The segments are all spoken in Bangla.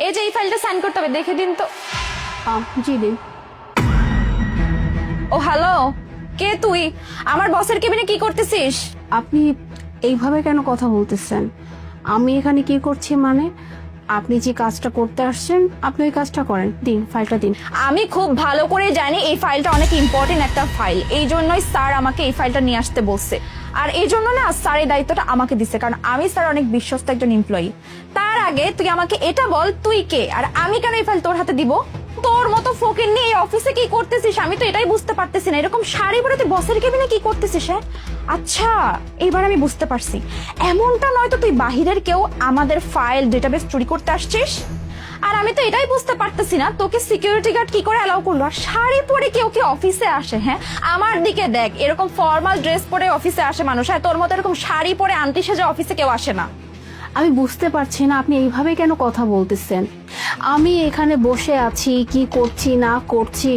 এই যে এই ফাইলটা সাইন করতে হবে, দেখে দিন তো। জি দিন। ও হ্যালো, কে তুই? আমার বসের কেবিনে কি করতেছিস? আপনি এইভাবে কেন কথা বলতেছেন? আমি এখানে কি করছি মানে? আপনি যে কাজটা করতে আসছেন আপনি ওই কাজটা করেন। দিন ফাইলটা দিন। আমি খুব ভালো করে জানি এই ফাইলটা অনেক ইম্পর্টেন্ট একটা ফাইল, এই জন্যই স্যার আমাকে এই ফাইলটা নিয়ে আসতে বলছে। আর এই জন্য না স্যার এই দায়িত্বটা আমাকে দিচ্ছে, কারণ আমি স্যার অনেক বিশ্বস্ত একজন এমপ্লয়ি। তার আগে তুই আমাকে এটা বল, তুই কে আর আমি কেন এই ফাইল তোর হাতে দিব? তোর মতো ফকির নিয়ে এই অফিসে কি করতেছিস আমি তো এটাই বুঝতে পারতেছি না। এরকম শাড়ি পরে তুই বসের কেবিনে কি করতেছিস? হ্যাঁ আচ্ছা, এবার আমি বুঝতে পারছি। এমনটা নয় তো তুই বাহিরের কেউ আমাদের ফাইল ডেটাবেস চুরি করতে আসছিস? আর আমি তো এটাই বুঝতে পারতেছি না তোকে সিকিউরিটি গার্ড কি করে অ্যালাউ করলো? আর শাড়ি পরে কেউ কি অফিসে আসে? হ্যাঁ আমার দিকে দেখ, এরকম ফর্মাল ড্রেস পরে অফিসে আসে মানুষ, হ্যাঁ তোর মতো এরকম শাড়ি পরে আন্টি সেজে অফিসে কেউ আসে না। আমি বুঝতে পারছি না আপনি এইভাবে কেন কথা বলতেছেন। আমি এখানে বসে আছি, কি করছি না করছি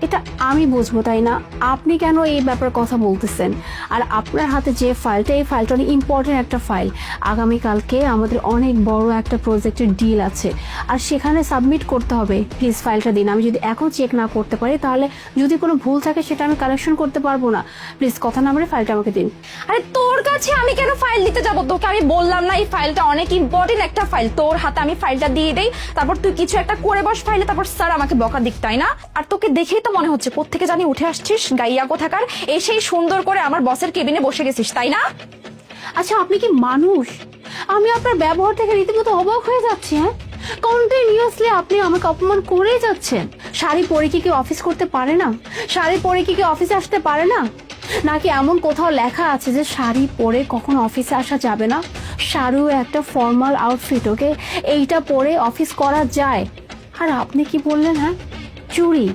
এটা আমি বুঝবো তাই না? আপনি কেন এই ব্যাপারে কথা বলতেছেন? আর আপনার হাতে যে ফাইলটা, এই ফাইলটা অনেক ইম্পর্টেন্ট একটা ফাইল। আগামীকালকে আমাদের অনেক বড় একটা প্রজেক্টের ডিল আছে আর সেখানে সাবমিট করতে হবে। প্লিজ ফাইলটা দিন। আমি যদি এখন চেক না করতে পারি তাহলে যদি কোনো ভুল থাকে সেটা আমি কালেকশন করতে পারবো না। প্লিজ কথা না বলে ফাইলটা আমাকে দিন। আরে তোর কাছে আমি কেন ফাইল দিতে যাবো? তোকে আমি বললাম না এই ফাইলটা অনেক ইম্পর্টেন্ট একটা ফাইল, তোর হাতে আমি ফাইলটা দিয়ে দেই, তারপর তুই কিছু একটা করে বস ফাইলে, তারপর স্যার আমাকে বকা দিক, তাই না? আর তোকে দেখেই তো মনে হচ্ছে কোত্থেকে জানি উঠে আসছিস গাইয়া কোথাকার, এসেই সুন্দর করে আমার বসের কেবিনে বসে গেছিস, তাই না? আচ্ছা আপনি কি মানুষ? আমি আপনার ব্যবহার থেকে রীতিমতো অবাক হয়ে যাচ্ছি। হ্যাঁ কন্টিনিউয়াসলি আপনি আমাকে অপমান করেই যাচ্ছেন। শাড়ি পরে কি কেউ অফিস করতে পারে না? শাড়ি পরে কি কেউ অফিসে আসতে পারে না? নাকি এমন কোথাও লেখা আছে যে শাড়ি পরে কখনো অফিসে আসা যাবে না? শাড়িও একটা ফর্মাল আউটফিট, ওকে? এইটা পরে অফিস করা যায়। আর আপনি কি বললেন? হ্যাঁ চুরি?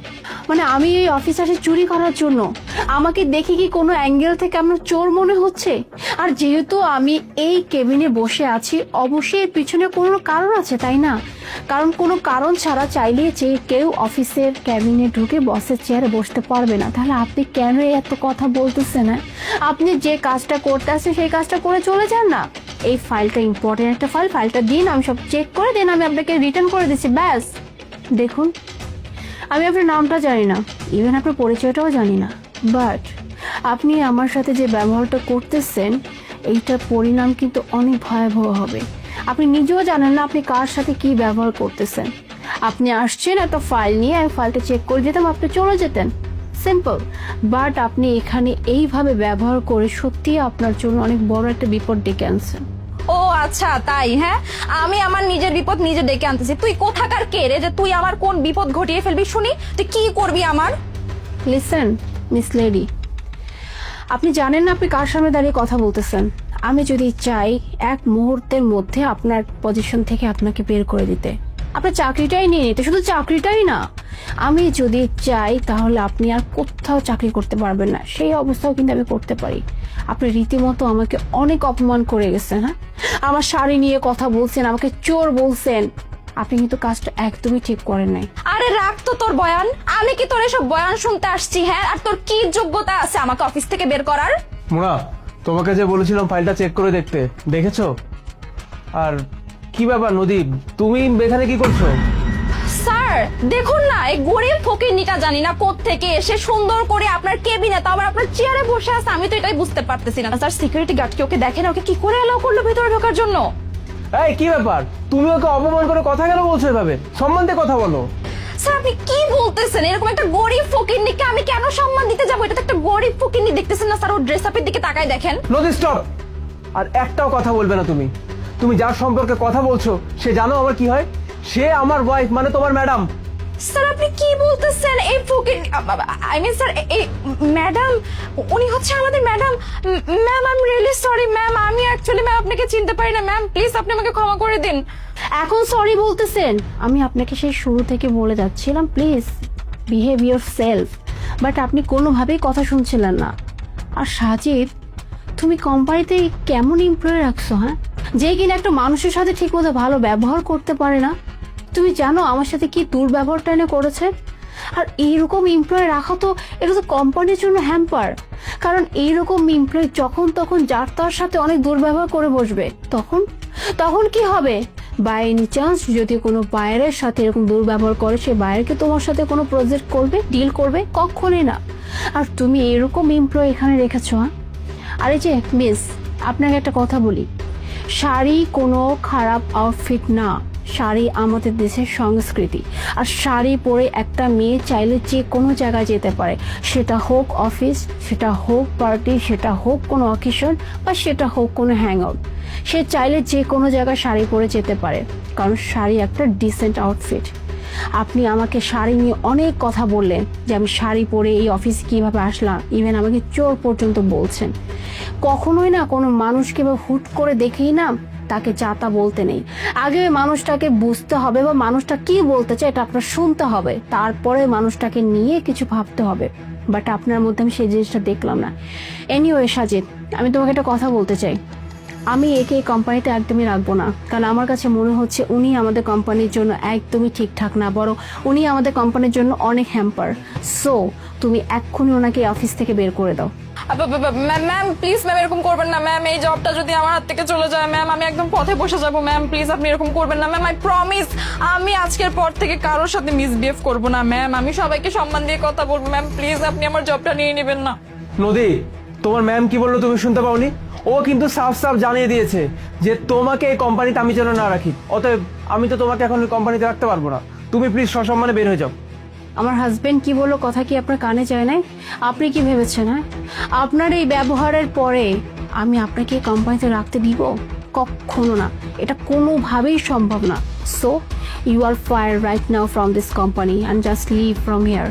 মানে আমি এই অফিস আসি চুরি করার জন্য? আমাকে দেখে কি কোনো অ্যাঙ্গেল থেকে আমার চোর মনে হচ্ছে? আর যেহেতু আমি এই কেবিনে বসে আছি অবশ্যই এর পিছনে কোনো কারণ আছে, তাই না? কারণ কোনো কারণ ছাড়া চাইলে যে কেউ অফিসের ক্যাবিনে ঢুকে বসের চেয়ারে বসতে পারবে না। তাহলে আপনি কেন এত কথা বলতেছেন? হ্যাঁ আপনি যে কাজটা করতে আসছেন সেই কাজটা করে চলে যান না। এই ফাইলটা ইম্পর্টেন্ট একটা ফাইল, ফাইলটা দিন, আমি সব চেক করে দিন, আমি আপনাকে রিটার্ন করে দিচ্ছি, ব্যাস। দেখুন আমি আপনার নামটা জানি না, ইভেন আপনার পরিচয়টাও জানি না, বাট আপনি আমার সাথে যে ব্যবহারটা করতেছেন এইটার পরিণাম কিন্তু অনেক ভয়াবহ হবে। আপনি নিজেও জানেন না আপনি কার সাথে কি ব্যবহার করতেছেন। আপনি আসছেন একটা ফাইল নিয়ে, আমি ফাইলটা চেক করে দিতাম, আপনি চলে যেতেন, সিম্পল। বাট আপনি এখানে এইভাবে ব্যবহার করে সত্যি আপনার জন্য অনেক বড় একটা বিপদ ডেকে আনছেন। ও আচ্ছা তাই? হ্যাঁ আমি আমার নিজের বিপদ নিজে ডেকে আনতেছি। তুই কোথাকার কে রে যে তুই আমার কোন বিপদ ঘটিয়ে ফেলবি? শুনি তুই কি করবি আমার? লিসেন মিস লেডি, আপনি জানেন না আপনি কার সামনে দাঁড়িয়ে কথা বলতেছেন। আমি যদি চাই এক মুহূর্তের মধ্যে আপনার পজিশন থেকে আপনাকে বের করে দিতে, আপনার চাকরিটাই নিয়ে নিতে, শুধু চাকরিটাই না, আমি যদি চাই তাহলে আপনি আর কোথাও চাকরি করতে পারবেন না, সেই অবস্থাও কিন্তু আমি করতে পারি। আপনি রীতিমতো আমাকে অনেক অপমান করে গেছেন। হ্যাঁ আমার শাড়ি নিয়ে কথা বলছেন, আমাকে চোর বলছেন, আপনি কিন্তু কাজটা একদমই ঠিক করেন নাই। আরে রাখ তো তোর বয়ান, আমি কি তোর এসব বয়ান শুনতে আসছি? হ্যাঁ আর তোর কি যোগ্যতা আছে আমাকে অফিস থেকে বের করার? মোনা, তোমাকে যে বলেছিলাম ফাইলটা চেক করে দেখতে, দেখেছো? আর কি ব্যাপার নদী, তুমি এখানে কি করছো? স্যার দেখুন না, এই গরিব ফকিরনিটা জানি না কোত্থেকে এসে সুন্দর করে আপনার কেবিনে, তাও আবার আপনার চেয়ারে বসে আছে। আমি তো এটাই বুঝতে পারতেছি না স্যার, সিকিউরিটি গার্ড কি ওকে দেখেন? ওকে কি করে এলাও করলো ভিতরে ঢোকার জন্য? এই কি ব্যাপার, তুমি ওকে অপমান করে কথা কেন বলছো এভাবে? সম্মান দিয়ে কথা বলো। স্যার আপনি কি বলতেছেন? এরকম একটা গরিব ফকিরনিকে আমি কেন সম্মান দিতে যাবো? এটা তো একটা গরিব ফকিরনি, দেখতেছেন না স্যার ওর ড্রেস আপের দিকে তাকায় দেখেন। নদী স্টপ, আর একটাও কথা বলবে না তুমি। তুমি যার সম্পর্কে কথা বলছো সে জানো আমার কি হয়? সে আমার ওয়াইফ, মানে তোমার ম্যাডাম। স্যার আপনি কি বলতেছেন? এই ফকির আই মিন স্যার এই ম্যাডাম, উনি হচ্ছে আমাদের madam. Ma'am I am really sorry ma'am, আমি অ্যাকচুয়ালি ম্যাম আপনাকে চিনতে পারি না ম্যাম, প্লিজ আপনি আমাকে ক্ষমা করে দিন। এখন সরি বলতেছেন? আমি আপনাকে সেই শুরু থেকে বলে যাচ্ছিলাম please behave your self, but আপনি কোনোভাবেই কথা শুনছিলেন না। আর সাজিদ, তুমি কোম্পানিতে কেমন এমপ্লয়ি রাখছো? হ্যাঁ যে কিনা একটা মানুষের সাথে ঠিকমতো ভালো ব্যবহার করতে পারে না। তুমি জানো আমার সাথে কি দুর্ব্যবহারটা এনে করেছে? আর এইরকম এমপ্লয়ি রাখা তো এটা তো কোম্পানির জন্য হ্যাম্পার। কারণ এইরকম এমপ্লয়ি যখন তখন যার তার সাথে অনেক দুর্ব্যবহার করে বসবে, তখন তখন কি হবে? বাই এনি চান্স যদি কোনো বায়ারের সাথে এরকম দুর্ব্যবহার করে, সে বায়ারকে তোমার সাথে কোনো প্রজেক্ট করবে, ডিল করবে? কখনোই না। আর তুমি এরকম এমপ্লয় এখানে রেখেছো? হ্যাঁ, আর এই যে মিস, আপনাকে একটা কথা বলি, শাড়ি কোনো খারাপ আউটফিট না, শাড়ি আমাদের দেশের সংস্কৃতি। আর শাড়ি পরে একটা মেয়ে চাইলে যে কোনো জায়গায় যেতে পারে, সেটা হোক অফিস, সেটা হোক পার্টি, সেটা হোক কোনো অকেশন, বা সেটা হোক কোনো হ্যাং আউট, সে চাইলে যে কোনো জায়গায় শাড়ি পরে যেতে পারে, কারণ শাড়ি একটা ডিসেন্ট আউটফিট। আপনি আমাকে শাড়ি নিয়ে অনেক কথা বললেন যে আমি শাড়ি পরে এই অফিসে কিভাবে আসলাম, ইভেন আমাকে চোর পর্যন্ত বলছেন। কখনোই না কোনো মানুষকে বা হুট করে দেখেই না তাকে যা তা বলতে নেই। আগে ওই মানুষটাকে বুঝতে হবে বা মানুষটা কি বলতে চায় এটা আপনার শুনতে হবে, তারপরে মানুষটাকে নিয়ে কিছু ভাবতে হবে। বাট আপনার মধ্যে আমি সেই জিনিসটা দেখলাম না। এনিওয়ে সাজিদ, আমি তোমাকে একটা কথা বলতে চাই, আমি একে এই কোম্পানিতে একদমই রাখবো না, কারণ আমার কাছে মনে হচ্ছে উনি আমাদের কোম্পানির জন্য একদমই ঠিকঠাক না, বরং উনি আমাদের কোম্পানির জন্য অনেক হ্যাম্পার। সো তুমি এক্ষুনি ওনাকে অফিস থেকে বের করে দাও। ম্যাম প্লিজ ম্যাম, এরকম করবেন না ম্যাম। এই জবটা যদি আমার হাত থেকে চলে যায় ম্যাম, আমি একদম পথে বসে যাবো ম্যাম। প্লিজ আপনি এরকম করবেন না ম্যাম, আই প্রমিস আমি আজকের পর থেকে কারোর সাথে মিসবিহেভ করবো না ম্যাম। আমি সবাইকে সম্মান দিয়ে কথা বলবো ম্যাম। প্লিজ আপনি আমার জবটা নিয়ে নেবেন না। নদী, তোমার ম্যাম কি বললো তুমি শুনতে পাওনি? ও কিন্তু সাফ সাফ জানিয়ে দিয়েছে যে তোমাকে এই কোম্পানিতে আমি যেন না রাখি। অতএব আমি তো তোমাকে এখন এই কোম্পানিতে রাখতে পারবো না। তুমি প্লিজ সসম্মানে বের হয়ে যাও। আমার হাজবেন্ড কি বললো কথা কি আপনার কানে যায় নাই? আপনি কি ভেবেছেন, হ্যাঁ, আপনার এই ব্যবহারের পরে আমি আপনাকে এই কোম্পানিতে রাখতে দিব? কখনো না, এটা কোনোভাবেই সম্ভব না। So you are fire right now from this company and just leave from here.